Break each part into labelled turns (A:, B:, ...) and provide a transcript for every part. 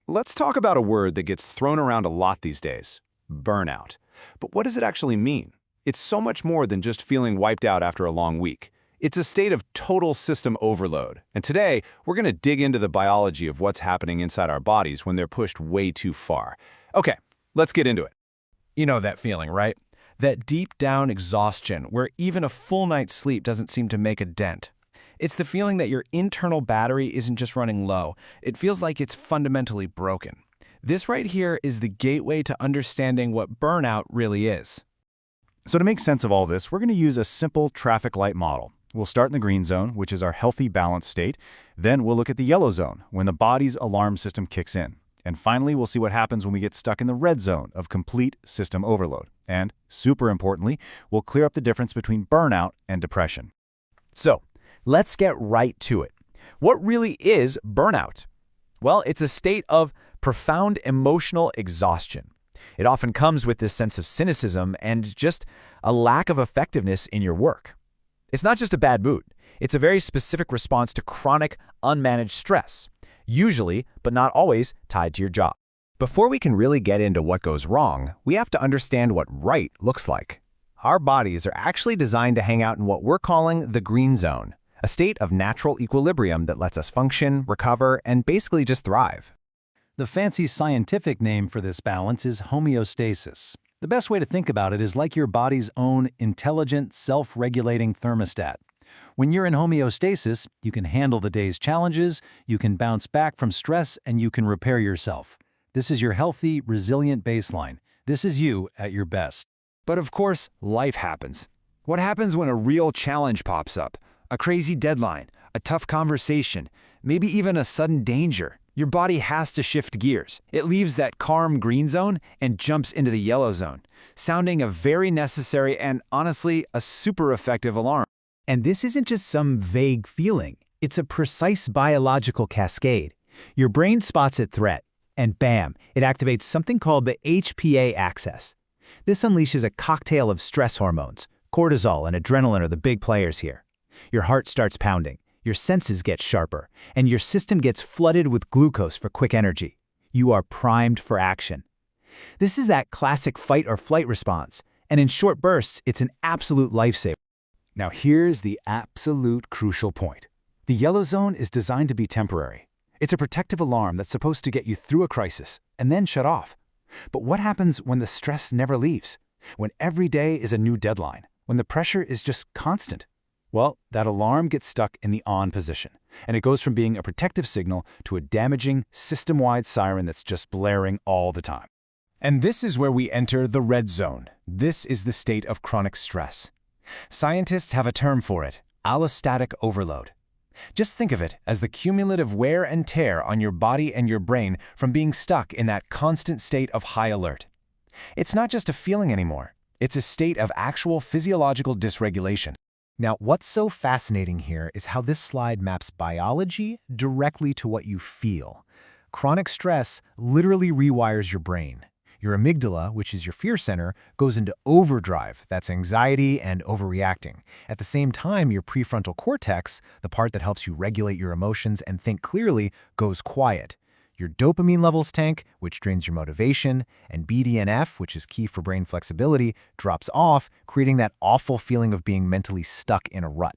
A: Let's talk about a word that gets thrown around a lot these days, burnout. But what does it actually mean? It's so much more than just feeling wiped out after a long week. It's a state of total system overload. And today, we're going to dig into the biology of what's happening inside our bodies when they're pushed way too far. Okay, let's get into it.
B: You know that feeling, right? That deep down exhaustion where even a full night's sleep doesn't seem to make a dent. It's the feeling that your internal battery isn't just running low. It feels like it's fundamentally broken. This right here is the gateway to understanding what burnout really is.
C: So to make sense of all this, we're going to use a simple traffic light model. We'll start in the green zone, which is our healthy, balanced state. Then we'll look at the yellow zone, when the body's alarm system kicks in. And finally, we'll see what happens when we get stuck in the red zone of complete system overload. And, super importantly, we'll clear up the difference between burnout and depression.
B: So, let's get right to it. What really is burnout? Well, it's a state of profound emotional exhaustion. It often comes with this sense of cynicism and just a lack of effectiveness in your work. It's not just a bad mood. It's a very specific response to chronic, unmanaged stress, usually, but not always, tied to your job. Before we can really get into what goes wrong, we have to understand what right looks like. Our bodies are actually designed to hang out in what we're calling the green zone, a state of natural equilibrium that lets us function, recover, and basically just thrive.
D: The fancy scientific name for this balance is homeostasis. The best way to think about it is like your body's own intelligent, self-regulating thermostat. When you're in homeostasis, you can handle the day's challenges, you can bounce back from stress, and you can repair yourself. This is your healthy, resilient baseline. This is you at your best.
B: But of course, life happens. What happens when a real challenge pops up? A crazy deadline, a tough conversation, maybe even a sudden danger. Your body has to shift gears. It leaves that calm green zone and jumps into the yellow zone, sounding a very necessary and, honestly, a super effective alarm.
D: And this isn't just some vague feeling. It's a precise biological cascade. Your brain spots a threat, and bam, it activates something called the HPA axis. This unleashes a cocktail of stress hormones. Cortisol and adrenaline are the big players here. Your heart starts pounding. Your senses get sharper, and your system gets flooded with glucose for quick energy. You are primed for action. This is that classic fight or flight response, and in short bursts, it's an absolute lifesaver. Now here's the absolute crucial point. The yellow zone is designed to be temporary. It's a protective alarm that's supposed to get you through a crisis and then shut off. But what happens when the stress never leaves? When every day is a new deadline? When the pressure is just constant? Well, that alarm gets stuck in the on position, and it goes from being a protective signal to a damaging, system-wide siren that's just blaring all the time. And this is where we enter the red zone. This is the state of chronic stress. Scientists have a term for it, allostatic overload. Just think of it as the cumulative wear and tear on your body and your brain from being stuck in that constant state of high alert. It's not just a feeling anymore. It's a state of actual physiological dysregulation. Now, what's so fascinating here is how this slide maps biology directly to what you feel. Chronic stress literally rewires your brain. Your amygdala, which is your fear center, goes into overdrive. That's anxiety and overreacting. At the same time, your prefrontal cortex, the part that helps you regulate your emotions and think clearly, goes quiet. Your dopamine levels tank, which drains your motivation, and BDNF, which is key for brain flexibility, drops off, creating that awful feeling of being mentally stuck in a rut.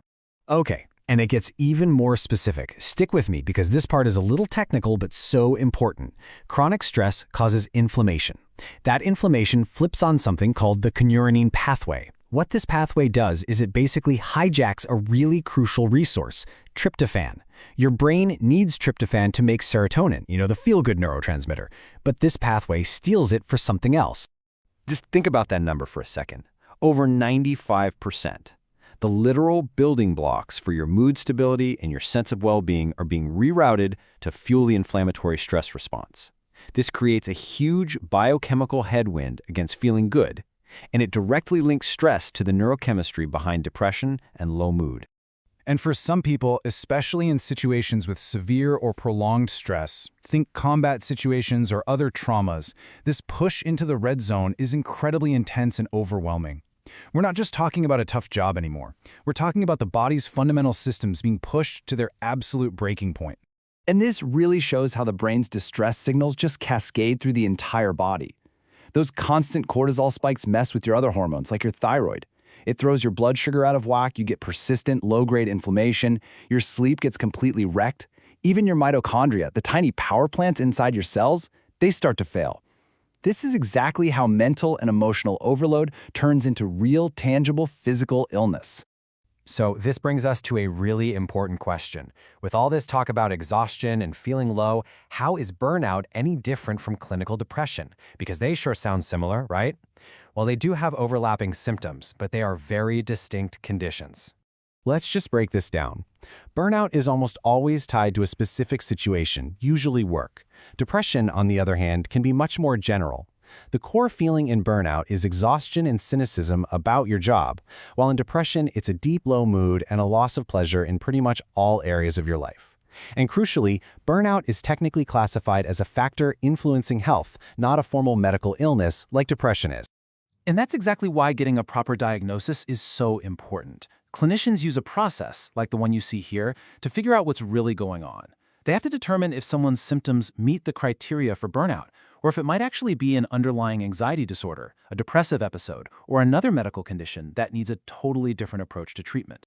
D: Okay, and it gets even more specific. Stick with me because this part is a little technical but so important. Chronic stress causes inflammation. That inflammation flips on something called the kynurenine pathway. What this pathway does is it basically hijacks a really crucial resource, tryptophan. Your brain needs tryptophan to make serotonin, the feel-good neurotransmitter, but this pathway steals it for something else.
B: Just think about that number for a second. Over 95%. The literal building blocks for your mood stability and your sense of well-being are being rerouted to fuel the inflammatory stress response. This creates a huge biochemical headwind against feeling good, and it directly links stress to the neurochemistry behind depression and low mood.
D: And for some people, especially in situations with severe or prolonged stress, think combat situations or other traumas, this push into the red zone is incredibly intense and overwhelming. We're not just talking about a tough job anymore. We're talking about the body's fundamental systems being pushed to their absolute breaking point.
E: And this really shows how the brain's distress signals just cascade through the entire body. Those constant cortisol spikes mess with your other hormones, like your thyroid. It throws your blood sugar out of whack, you get persistent low-grade inflammation, your sleep gets completely wrecked. Even your mitochondria, the tiny power plants inside your cells, they start to fail. This is exactly how mental and emotional overload turns into real, tangible physical illness.
B: So this brings us to a really important question. With all this talk about exhaustion and feeling low, how is burnout any different from clinical depression? Because they sure sound similar, right? Well, they do have overlapping symptoms, but they are very distinct conditions. Let's just break this down. Burnout is almost always tied to a specific situation, usually work. Depression, on the other hand, can be much more general. The core feeling in burnout is exhaustion and cynicism about your job, while in depression, it's a deep low mood and a loss of pleasure in pretty much all areas of your life. And crucially, burnout is technically classified as a factor influencing health, not a formal medical illness like depression is.
F: And that's exactly why getting a proper diagnosis is so important. Clinicians use a process, like the one you see here, to figure out what's really going on. They have to determine if someone's symptoms meet the criteria for burnout, or if it might actually be an underlying anxiety disorder, a depressive episode, or another medical condition that needs a totally different approach to treatment.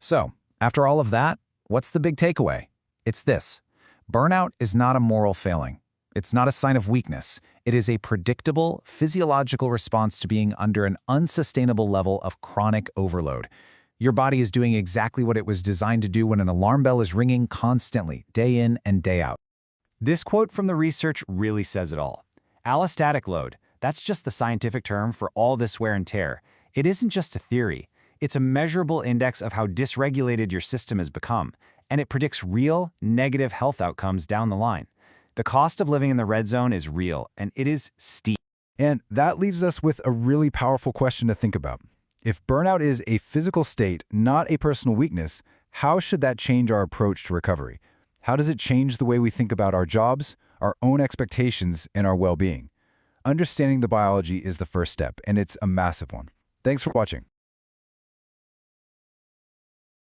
B: So, after all of that, what's the big takeaway? It's this. Burnout is not a moral failing. It's not a sign of weakness. It is a predictable, physiological response to being under an unsustainable level of chronic overload. Your body is doing exactly what it was designed to do when an alarm bell is ringing constantly, day in and day out. This quote from the research really says it all. Allostatic load, that's just the scientific term for all this wear and tear. It isn't just a theory. It's a measurable index of how dysregulated your system has become, and it predicts real, negative health outcomes down the line. The cost of living in the red zone is real, and it is steep.
C: And that leaves us with a really powerful question to think about. If burnout is a physical state, not a personal weakness, how should that change our approach to recovery? How does it change the way we think about our jobs, our own expectations, and our well-being? Understanding the biology is the first step, and it's a massive one. Thanks for watching.